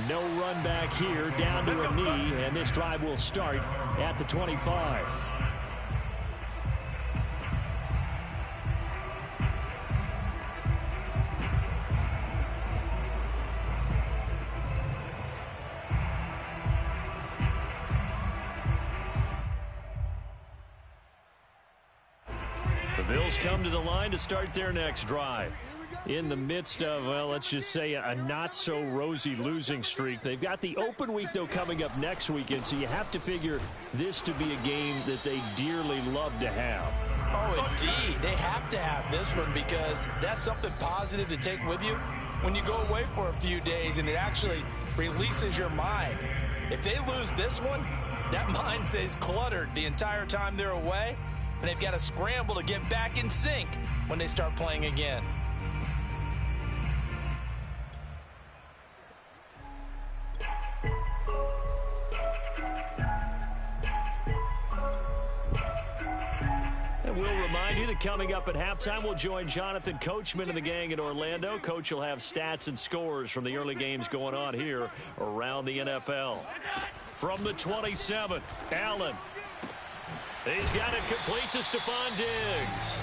No run back here, down to a knee, and this drive will start at the 25. The Bills come to the line to start their next drive. In the midst of, well, let's just say a not-so-rosy losing streak. They've got the open week, though, coming up next weekend, so you have to figure this to be a game that they dearly love to have. Oh, indeed. They have to have this one because that's something positive to take with you when you go away for a few days, and it actually releases your mind. If they lose this one, that mind stays cluttered the entire time they're away, and they've got to scramble to get back in sync when they start playing again. And we'll remind you that coming up at halftime, we'll join Jonathan Coachman and the gang in Orlando. Coach will have stats and scores from the early games going on here around the NFL. From the 27, Allen. He's got it complete to Stephon Diggs.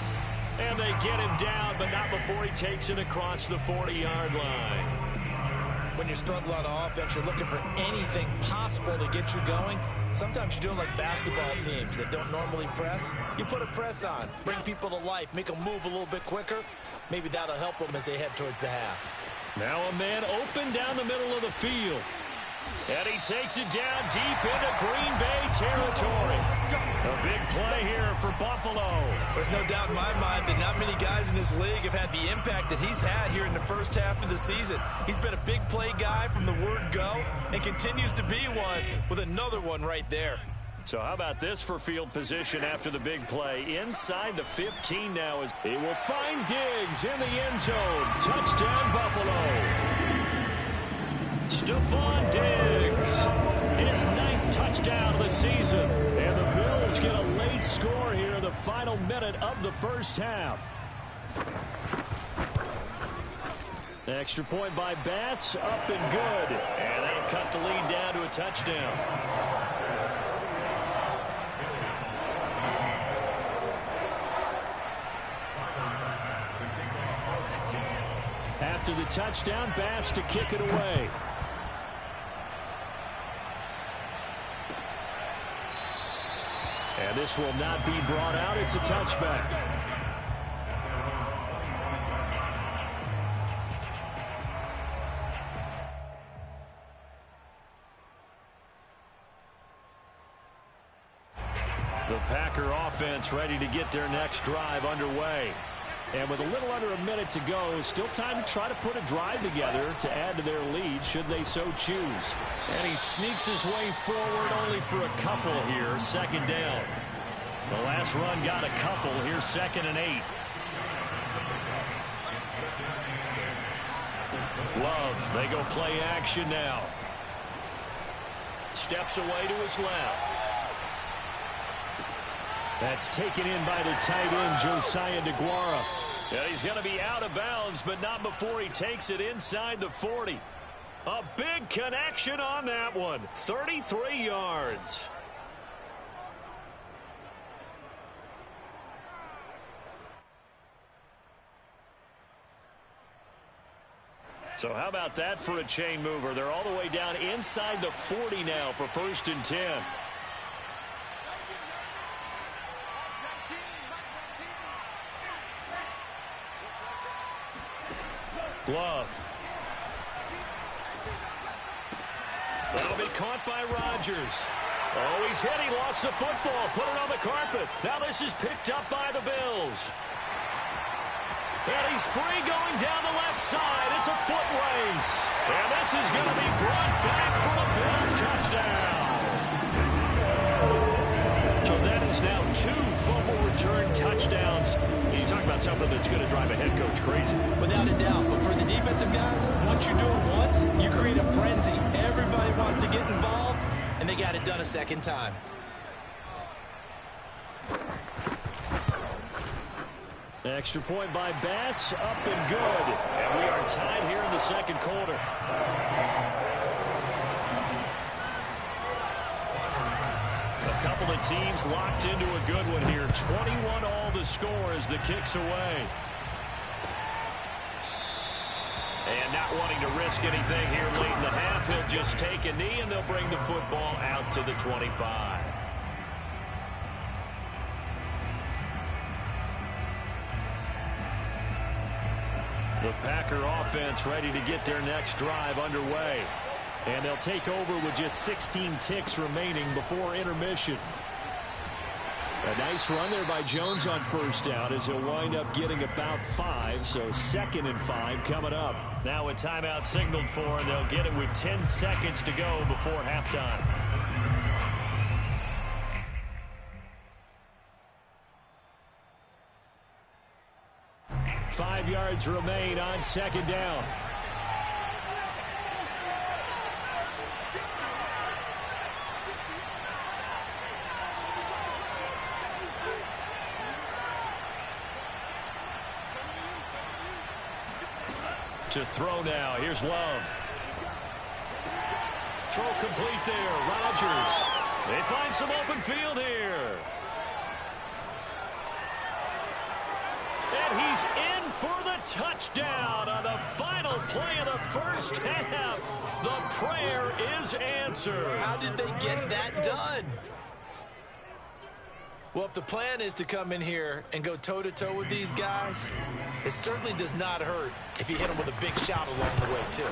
And they get him down, but not before he takes it across the 40-yard line. When you struggle on offense, you're looking for anything possible to get you going. Sometimes you do it like basketball teams that don't normally press. You put a press on, bring people to life, make them move a little bit quicker. Maybe that'll help them as they head towards the half. Now a man open down the middle of the field. And he takes it down deep into Green Bay territory. A big play here for Buffalo. There's no doubt in my mind that not many guys in this league have had the impact that he's had here in the first half of the season. He's been a big play guy from the word go and continues to be one with another one right there. So how about this for field position after the big play? Inside the 15 now. He will find Diggs in the end zone. Touchdown, Buffalo. Stephon Diggs, his 9th touchdown of the season. And the Bills get a late score here in the final minute of the first half. Extra point by Bass, up and good. And that'll cut the lead down to a touchdown. After the touchdown, Bass to kick it away. And this will not be brought out. It's a touchback. The Packer offense ready to get their next drive underway. And with a little under a minute to go, still time to try to put a drive together to add to their lead should they so choose. And he sneaks his way forward only for a couple here, second down. The last run got a couple here, 2nd and 8. Love, they go play action now. Steps away to his left. That's taken in by the tight end, Josiah DeGuara. Yeah, he's going to be out of bounds, but not before he takes it inside the 40. A big connection on that one. 33 yards. So how about that for a chain mover? They're all the way down inside the 40 now for 1st and 10. Love. That'll be caught by Rodgers. Oh, he's hit. He lost the football. Put it on the carpet. Now this is picked up by the Bills. And he's free going down the left side. It's a foot race. And this is going to be brought back for the Bills touchdown. So that is now 2 fumble return touchdowns. You talk about something that's going to drive a head coach crazy. Without a doubt. But for the defensive guys, once you do it once, you create a frenzy. Everybody wants to get involved, and they got it done a second time. Extra point by Bass, up and good. And we are tied here in the second quarter. couple of teams locked into a good one here. 21 all the score as the kick's away. And not wanting to risk anything here late in the half, he'll just take a knee, and they'll bring the football out to the 25. The Packer offense ready to get their next drive underway. And they'll take over with just 16 ticks remaining before intermission. A nice run there by Jones on first down as he'll wind up getting about 5. So 2nd and 5 coming up. Now a timeout signaled for, and they'll get it with 10 seconds to go before halftime. Five yards remain on 2nd down. To throw now. Here's Love. Throw complete there. Rodgers. They find some open field here. And he's in for the touchdown on the final play of the first half. The prayer is answered. How did they get that done? Well, if the plan is to come in here and go toe-to-toe with these guys, it certainly does not hurt if you hit them with a big shot along the way, too.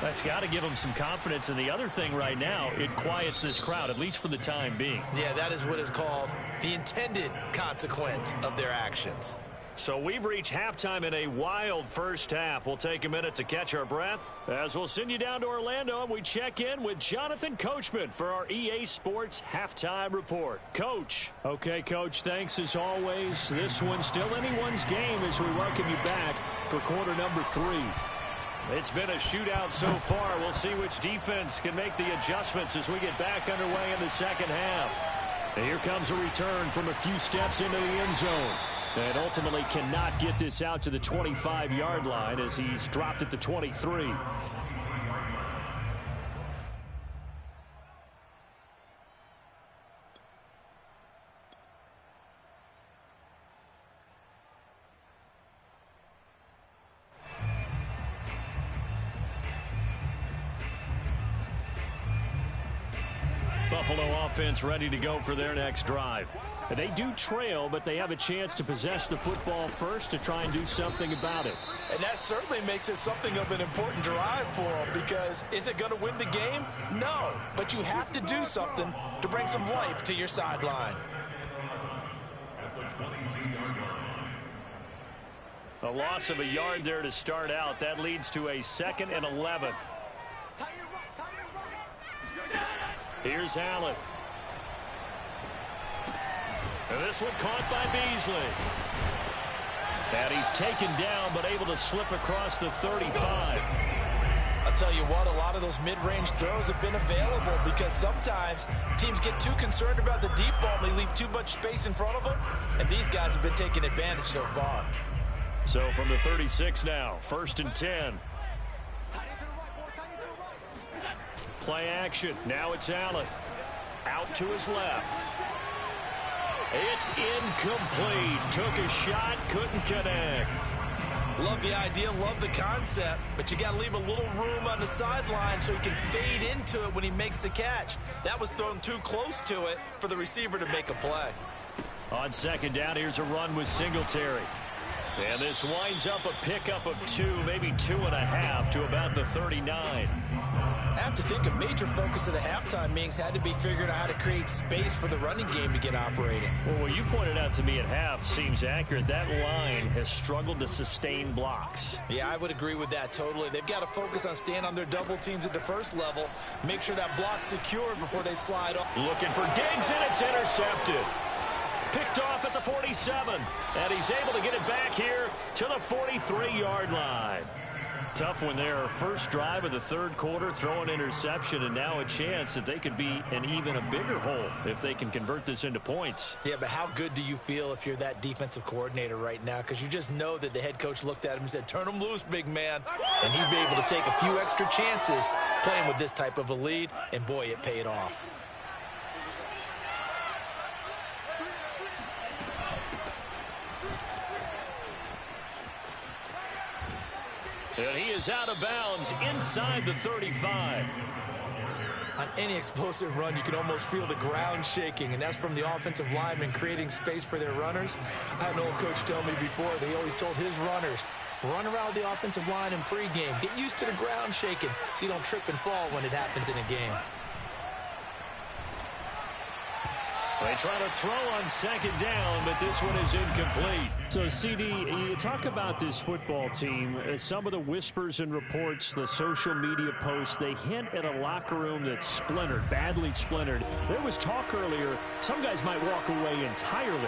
That's got to give them some confidence. And the other thing right now, it quiets this crowd, at least for the time being. Yeah, that is what is called the intended consequence of their actions. So we've reached halftime in a wild first half. We'll take a minute to catch our breath as we'll send you down to Orlando and we check in with Jonathan Coachman for our EA Sports Halftime Report. Coach. Okay, Coach, thanks as always. This one's still anyone's game as we welcome you back for quarter number 3. It's been a shootout so far. We'll see which defense can make the adjustments as we get back underway in the second half. And here comes a return from a few steps into the end zone. And ultimately cannot get this out to the 25-yard line as he's dropped at the 23. Buffalo offense ready to go for their next drive. They do trail, but they have a chance to possess the football first to try and do something about it. And that certainly makes it something of an important drive for them, because is it going to win the game? No, but you have to do something to bring some life to your sideline. A loss of a yard there to start out. That leads to a 2nd and 11. Here's Allen. And this one caught by Beasley. And he's taken down, but able to slip across the 35. I'll tell you what, a lot of those mid-range throws have been available because sometimes teams get too concerned about the deep ball and they leave too much space in front of them. And these guys have been taking advantage so far. So from the 36 now, 1st and 10. Play action. Now it's Allen. Out to his left. It's incomplete. Took a shot, couldn't connect. Love the idea, love the concept, but you got to leave a little room on the sideline so he can fade into it when he makes the catch. That was thrown too close to it for the receiver to make a play. On 2nd down, here's a run with Singletary. And this winds up a pickup of 2, maybe 2.5 to about the 39. I have to think a major focus of the halftime meetings had to be figuring out how to create space for the running game to get operating. Well, what you pointed out to me at half seems accurate. That line has struggled to sustain blocks. Yeah, I would agree with that totally. They've got to focus on staying on their double teams at the first level, make sure that block's secured before they slide off. Looking for Diggs, and it's intercepted. Picked off at the 47, and he's able to get it back here to the 43-yard line. Tough one there. First drive of the 3rd quarter, throw an interception, and now a chance that they could be in even a bigger hole if they can convert this into points. Yeah, but how good do you feel if you're that defensive coordinator right now? Because you just know that the head coach looked at him and said, turn him loose, big man. And he'd be able to take a few extra chances playing with this type of a lead, and boy, it paid off. And he is out of bounds inside the 35. On any explosive run, you can almost feel the ground shaking, and that's from the offensive linemen creating space for their runners. I had an old coach tell me before, they always told his runners, run around the offensive line in pregame. Get used to the ground shaking so you don't trip and fall when it happens in a game. They try to throw on second down, but this one is incomplete. So, CD, you talk about this football team. Some of the whispers and reports, the social media posts, they hint at a locker room that's splintered, badly splintered. There was talk earlier, some guys might walk away entirely,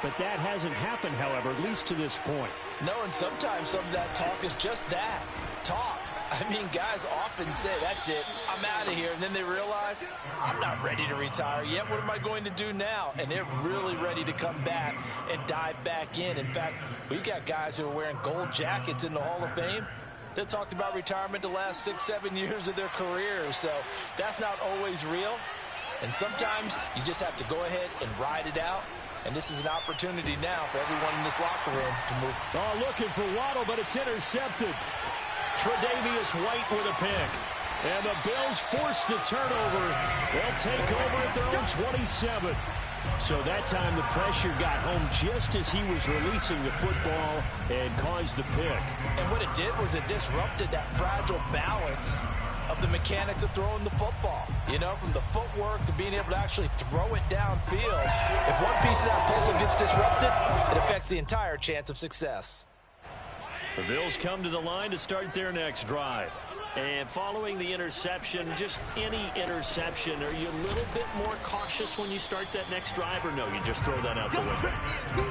but that hasn't happened, however, at least to this point. No, and sometimes some of that talk is just that, talk. I mean, guys often say, that's it, I'm out of here. And then they realize, I'm not ready to retire yet. What am I going to do now? And they're really ready to come back and dive back in. In fact, we've got guys who are wearing gold jackets in the Hall of Fame that talked about retirement the last 6-7 years of their careers. So that's not always real. And sometimes you just have to go ahead and ride it out. And this is an opportunity now for everyone in this locker room to move. Oh, looking for Waddle, but it's intercepted. Tre'Davious White with a pick. And the Bills force the turnover. They'll take over at their own 27. So that time the pressure got home just as he was releasing the football and caused the pick. And what it did was it disrupted that fragile balance of the mechanics of throwing the football. You know, from the footwork to being able to actually throw it downfield. If one piece of that puzzle gets disrupted, it affects the entire chance of success. The Bills come to the line to start their next drive. And following the interception, just any interception, are you a little bit more cautious when you start that next drive, or no, you just throw that out the window?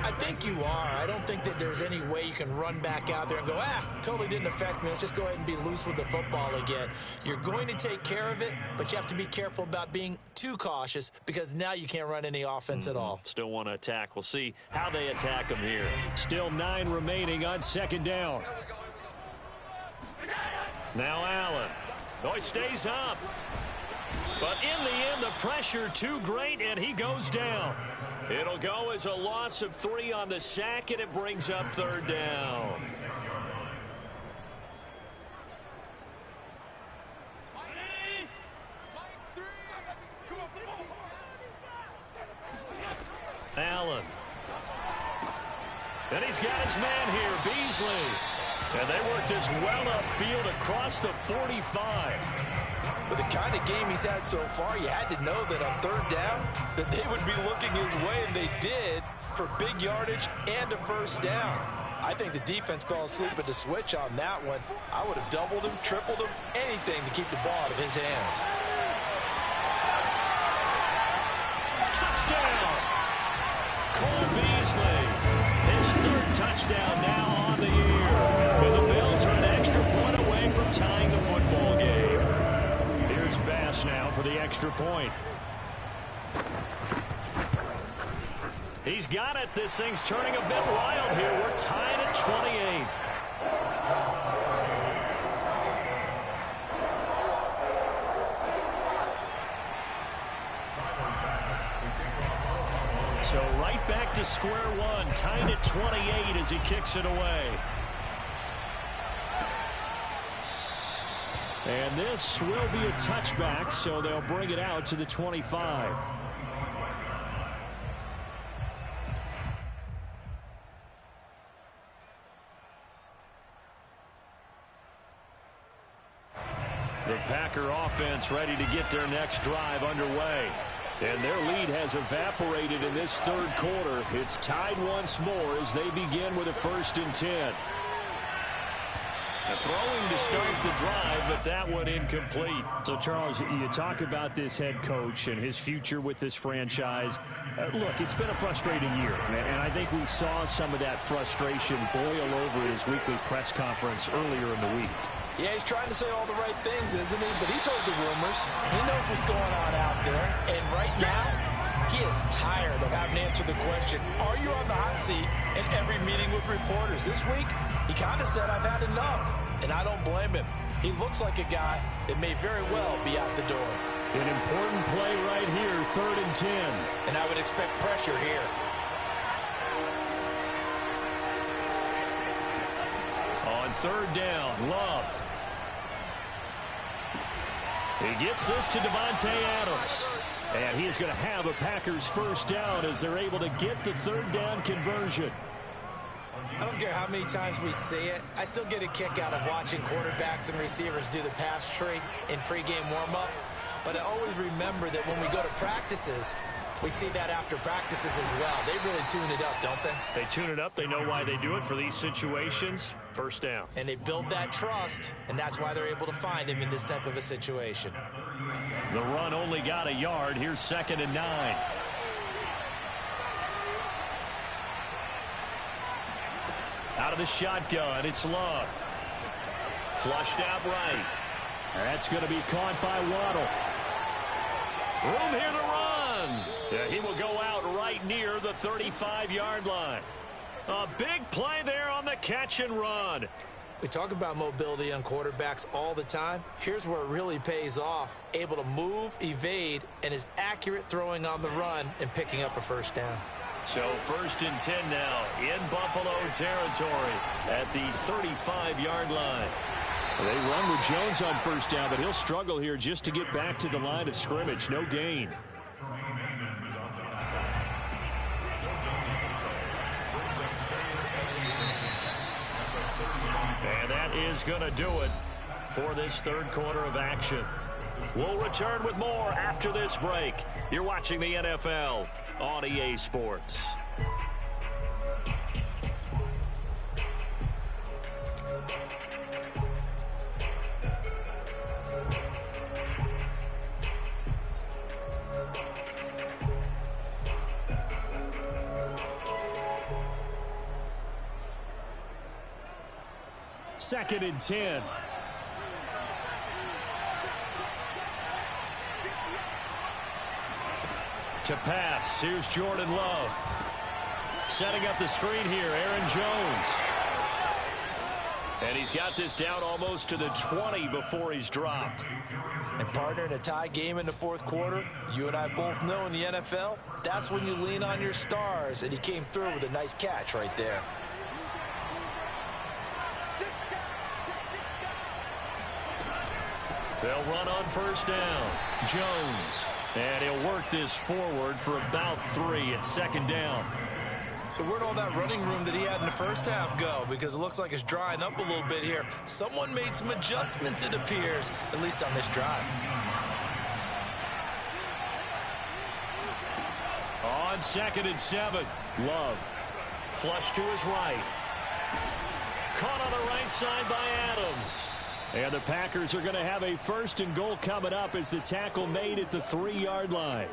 I think you are. I don't think that there's any way you can run back out there and go, totally didn't affect me. Let's just go ahead and be loose with the football again. You're going to take care of it, but you have to be careful about being too cautious because now you can't run any offense at all. Still want to attack. We'll see how they attack them here. Still 9 remaining on second down. Now Allen. Oh, he stays up. But in the end, the pressure too great, and he goes down. It'll go as a loss of 3 on the sack, and it brings up third down. Allen. And he's got his man here, Beasley. And they work this well upfield across the 45. With the kind of game he's had so far, you had to know that on third down that they would be looking his way, and they did, for big yardage and a first down. I think the defense fell asleep at the switch on that one. I would have doubled him, tripled him, anything to keep the ball out of his hands. Touchdown! Cole Beasley. His third touchdown now on the year. And the Bills are an extra point away from tying the football game. Here's Bass now for the extra point. He's got it. This thing's turning a bit wild here. We're tied at 28. So right back to square one, tied at 28 as he kicks it away. And this will be a touchback, so they'll bring it out to the 25. The Packer offense ready to get their next drive underway. And their lead has evaporated in this third quarter. It's tied once more as they begin with a 1st and 10. Throwing to start the drive, but that one incomplete. So, Charles, you talk about this head coach and his future with this franchise. Look, it's been a frustrating year, and I think we saw some of that frustration boil over his weekly press conference earlier in the week. Yeah, he's trying to say all the right things, isn't he? But he's heard the rumors. He knows what's going on out there. And right now, he is tired of having to answer the question, are you on the hot seat in every meeting with reporters? This week, he kind of said, I've had enough. And I don't blame him. He looks like a guy that may very well be out the door. An important play right here, 3rd and 10. And I would expect pressure here. On third down. Love. He gets this to Davante Adams. And he is going to have a Packers first down as they're able to get the third down conversion. I don't care how many times we see it. I still get a kick out of watching quarterbacks and receivers do the pass tree in pregame warm-up. But I always remember that when we go to practices, we see that after practices as well. They really tune it up, don't they? They tune it up. They know why they do it for these situations. First down. And they build that trust, and that's why they're able to find him in this type of a situation. The run only got a yard. Here's 2nd and 9. Out of the shotgun, it's Love. Flushed out right. That's going to be caught by Waddle. Room here to run. Yeah, he will go out right near the 35-yard line. A big play there on the catch and run. We talk about mobility on quarterbacks all the time. Here's where it really pays off. Able to move, evade, and is accurate throwing on the run and picking up a first down. So 1st and 10 now in Buffalo territory at the 35-yard line. They run with Jones on first down, but he'll struggle here just to get back to the line of scrimmage. No gain. And that is going to do it for this third quarter of action. We'll return with more after this break. You're watching the NFL on EA Sports. Second and 10. To pass, here's Jordan Love. Setting up the screen here, Aaron Jones. And he's got this down almost to the 20 before he's dropped. And partner, in a tie game in the fourth quarter, you and I both know in the NFL, that's when you lean on your stars, and he came through with a nice catch right there. They'll run on first down. Jones. And he'll work this forward for about 3 at 2nd down. So where'd all that running room that he had in the first half go? Because it looks like it's drying up a little bit here. Someone made some adjustments, it appears, at least on this drive. On 2nd and 7. Love. Flush to his right. Caught on the right side by Adams. And the Packers are going to have a 1st and goal coming up as the tackle made at the 3-yard line.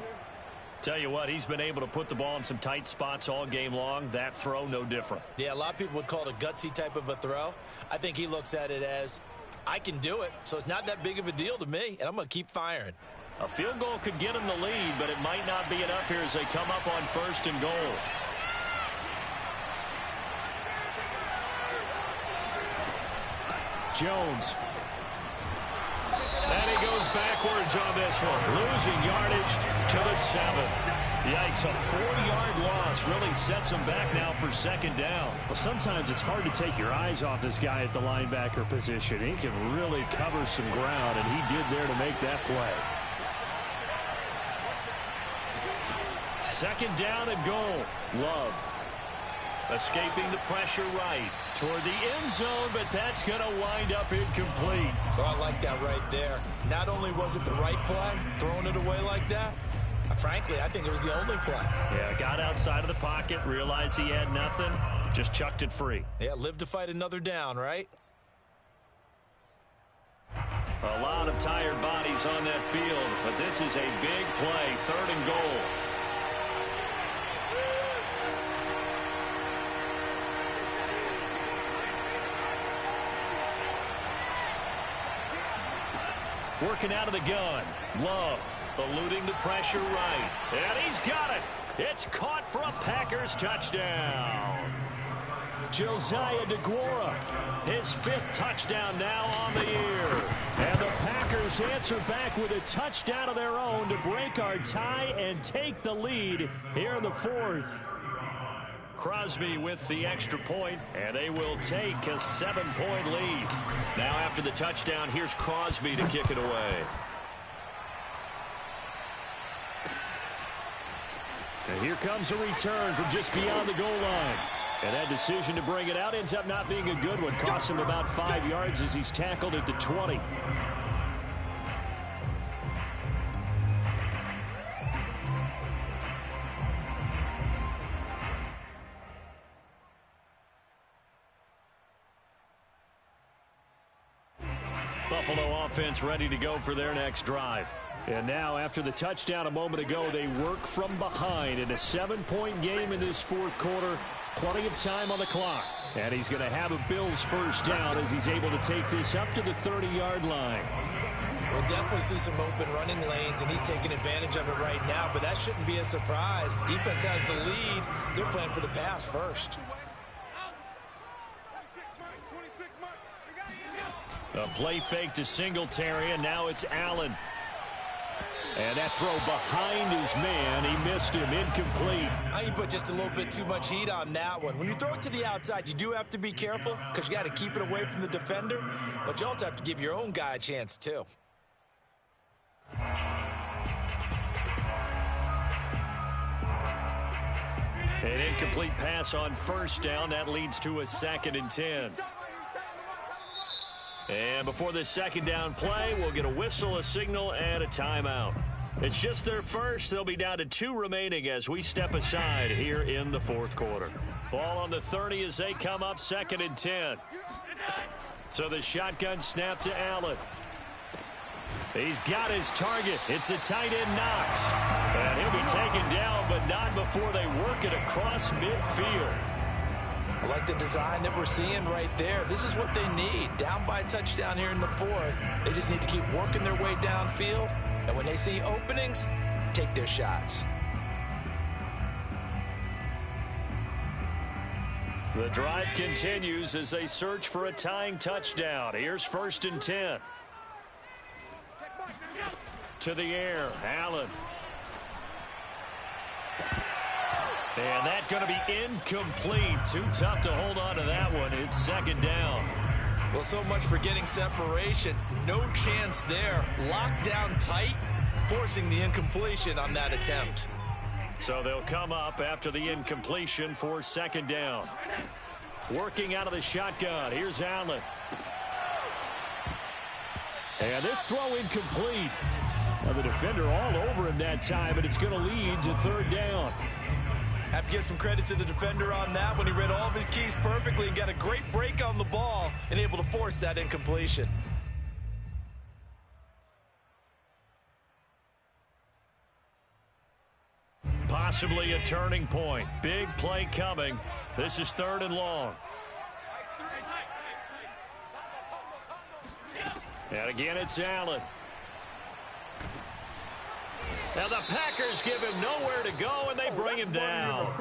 Tell you what, he's been able to put the ball in some tight spots all game long. That throw, no different. Yeah, a lot of people would call it a gutsy type of a throw. I think he looks at it as, I can do it, so it's not that big of a deal to me, and I'm going to keep firing. A field goal could get him the lead, but it might not be enough here as they come up on 1st and goal. Jones. And he goes backwards on this one. Losing yardage to the 7. Yikes, a 4-yard loss really sets him back now for 2nd down. Well, sometimes it's hard to take your eyes off this guy at the linebacker position. He can really cover some ground, and he did there to make that play. 2nd down and goal. Love. Escaping the pressure right toward the end zone, but that's going to wind up incomplete. Oh, I like that right there. Not only was it the right play, throwing it away like that, frankly, I think it was the only play. Yeah, got outside of the pocket, realized he had nothing, just chucked it free. Yeah, live to fight another down, right? A lot of tired bodies on that field, but this is a big play, 3rd and goal. Working out of the gun. Love eluding the pressure right. And he's got it. It's caught for a Packers touchdown. Josiah DeGuara, his 5th touchdown now on the year. And the Packers answer back with a touchdown of their own to break our tie and take the lead here in the 4th. Crosby with the extra point, and they will take a 7-point lead. Now after the touchdown, here's Crosby to kick it away. And here comes a return from just beyond the goal line. And that decision to bring it out ends up not being a good one. Costs him about 5 yards as he's tackled at the 20. Buffalo offense ready to go for their next drive. And now, after the touchdown a moment ago, they work from behind in a 7-point game in this fourth quarter. Plenty of time on the clock. And he's going to have a Bills first down as he's able to take this up to the 30-yard line. We'll definitely see some open running lanes, and he's taking advantage of it right now, but that shouldn't be a surprise. Defense has the lead. They're playing for the pass first. A play fake to Singletary, and now it's Allen. And that throw behind his man, he missed him, incomplete. I think you put just a little bit too much heat on that one. When you throw it to the outside, you do have to be careful because you got to keep it away from the defender, but you also have to give your own guy a chance too. An incomplete pass on first down. That leads to a 2nd and 10. And before this second down play, we'll get a whistle, a signal, and a timeout. It's just their first. They'll be down to 2 remaining as we step aside here in the fourth quarter. Ball on the 30 as they come up, 2nd and 10. So the shotgun snap to Allen. He's got his target. It's the tight end Knox. And he'll be taken down, but not before they work it across midfield. I like the design that we're seeing right there. This is what they need. Down by a touchdown here in the fourth. They just need to keep working their way downfield. And when they see openings, take their shots. The drive continues as they search for a tying touchdown. Here's 1st and 10. To the air, Allen. And that's going to be incomplete. Too tough to hold on to that one. It's 2nd down. Well, so much for getting separation. No chance there. Locked down tight, forcing the incompletion on that attempt. So they'll come up after the incompletion for 2nd down. Working out of the shotgun. Here's Allen. And this throw incomplete. Now the defender all over him that time, but it's going to lead to 3rd down. Have to give some credit to the defender on that one. He read all of his keys perfectly and got a great break on the ball and able to force that incompletion. Possibly a turning point. Big play coming. This is 3rd and long. And again, it's Allen. Now the Packers give him nowhere to go, and they bring him down.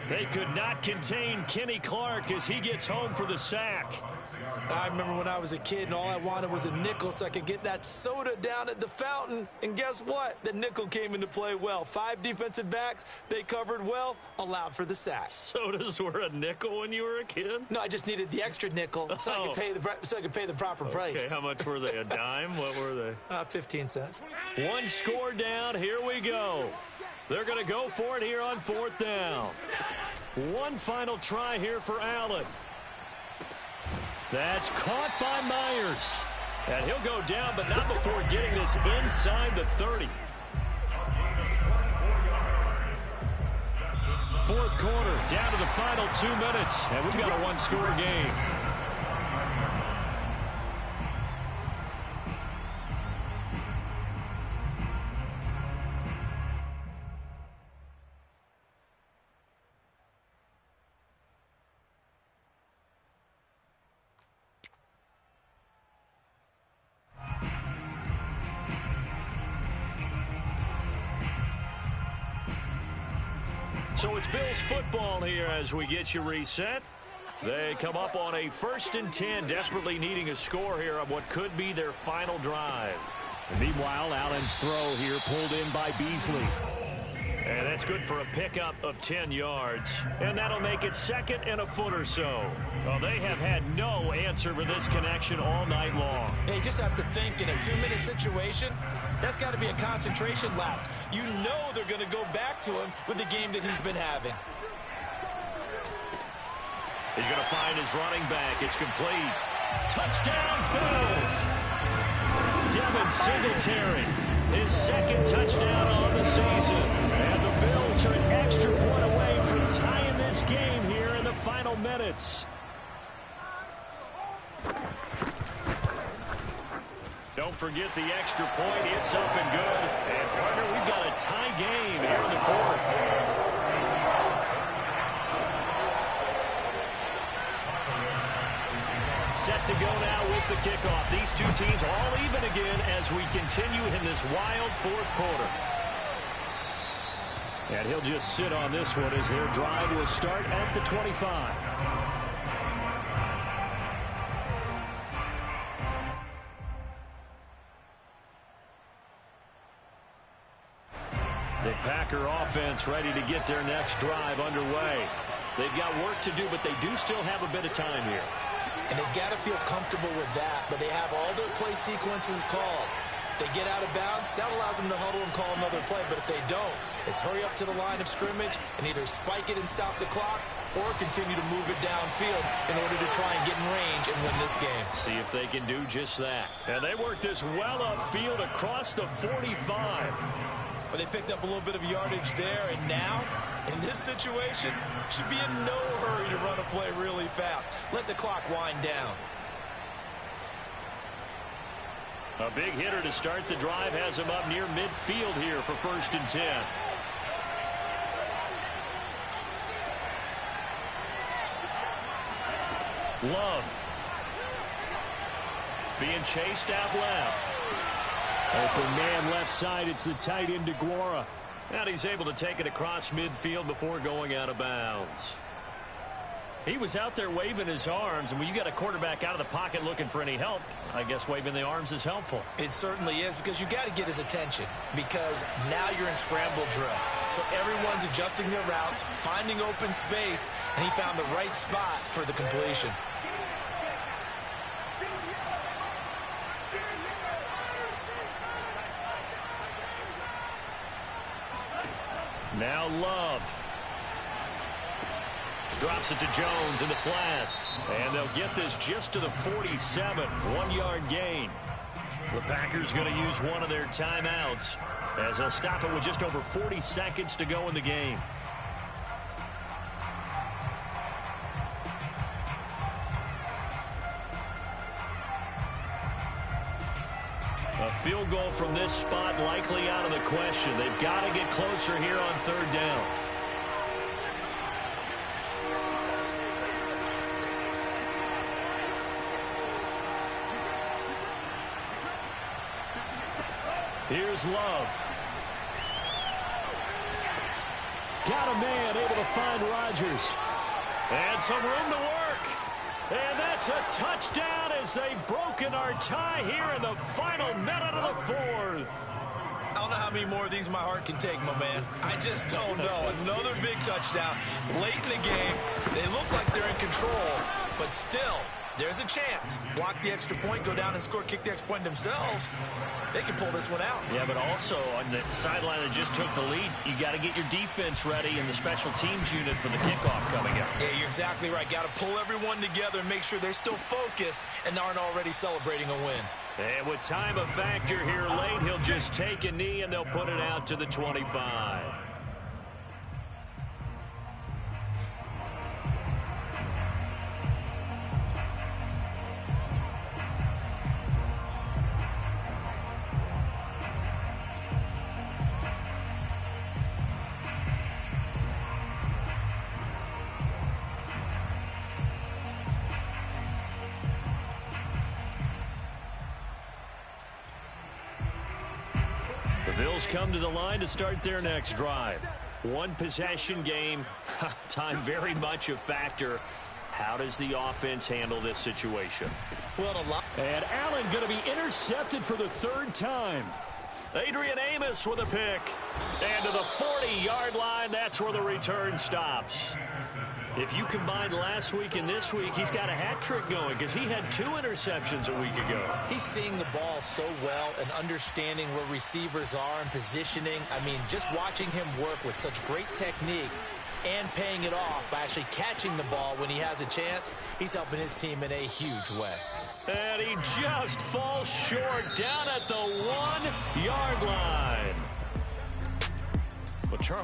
They could not contain Kenny Clark as he gets home for the sack. I remember when I was a kid and all I wanted was a nickel so I could get that soda down at the fountain. And guess what? The nickel came into play well. 5 defensive backs, they covered well, allowed for the sack. Sodas were a nickel when you were a kid? No, I just needed the extra nickel so I could pay the proper price. Okay, how much were they? A dime? What were they? 15 cents. 1 score down. Here we go. They're going to go for it here on 4th down. 1 final try here for Allen. That's caught by Myers. And he'll go down, but not before getting this inside the 30. 4th quarter, down to the final 2 minutes, and we've got a 1-score game. So it's Bills football here as we get you reset. They come up on a 1st and 10, desperately needing a score here on what could be their final drive. And meanwhile, Allen's throw here pulled in by Beasley. And that's good for a pickup of 10 yards. And that'll make it 2nd and a foot or so. Well, they have had no answer for this connection all night long. Hey, you just have to think in a 2-minute situation, that's got to be a concentration lapse. You know they're going to go back to him with the game that he's been having. He's going to find his running back. It's complete. Touchdown, Bills! Devin Singletary, his 2nd touchdown on the season. And the Bills are an extra point away from tying this game here in the final minutes. Don't forget the extra point. It's up and good. And, partner, we've got a tie game here in the 4th. Set to go now with the kickoff. These two teams all even again as we continue in this wild 4th quarter. And he'll just sit on this one as their drive will start at the 25. The Packer offense ready to get their next drive underway. They've got work to do, but they do still have a bit of time here. And they've got to feel comfortable with that, but they have all their play sequences called. If they get out of bounds, that allows them to huddle and call another play, but if they don't, it's hurry up to the line of scrimmage and either spike it and stop the clock or continue to move it downfield in order to try and get in range and win this game. See if they can do just that. And they work this well upfield across the 45. But they picked up a little bit of yardage there, and now, in this situation, should be in no hurry to run a play really fast. Let the clock wind down. A big hitter to start the drive has him up near midfield here for 1st and 10. Love. Being chased out left. Open man left side. It's the tight end DeGuara. And he's able to take it across midfield before going out of bounds. He was out there waving his arms, and when you got a quarterback out of the pocket looking for any help, I guess waving the arms is helpful. It certainly is, because you got to get his attention, because now you're in scramble drill. So everyone's adjusting their routes, finding open space, and he found the right spot for the completion. Now Love. Drops it to Jones in the flat. And they'll get this just to the 47. 1-yard gain. The Packers going to use one of their timeouts as they'll stop it with just over 40 seconds to go in the game. A field goal from this spot likely out of the question. They've got to get closer here on 3rd down. Here's Love. Got a man able to find Rodgers. And some room to work. And that's a touchdown as they've broken our tie here in the final minute of the 4th. I don't know how many more of these my heart can take, my man. I just don't know. Another big touchdown late in the game. They look like they're in control, but still, there's a chance. Block the extra point, go down and score, kick the extra point themselves. They can pull this one out. Yeah, but also on the sideline that just took the lead, you got to get your defense ready and the special teams unit for the kickoff coming up. Yeah, you're exactly right. Got to pull everyone together and make sure they're still focused and aren't already celebrating a win. And with time a factor here late, he'll just take a knee and they'll put it out to the 25. The Bills come to the line to start their next drive. One possession game. Time very much a factor. How does the offense handle this situation? Well, and Allen going to be intercepted for the 3rd time. Adrian Amos with a pick. And to the 40-yard line, that's where the return stops. If you combine last week and this week, he's got a hat trick going because he had 2 interceptions a week ago. He's seeing the ball so well and understanding where receivers are and positioning. I mean, just watching him work with such great technique and paying it off by actually catching the ball when he has a chance, he's helping his team in a huge way. And he just falls short down at the 1-yard line. Well, Charles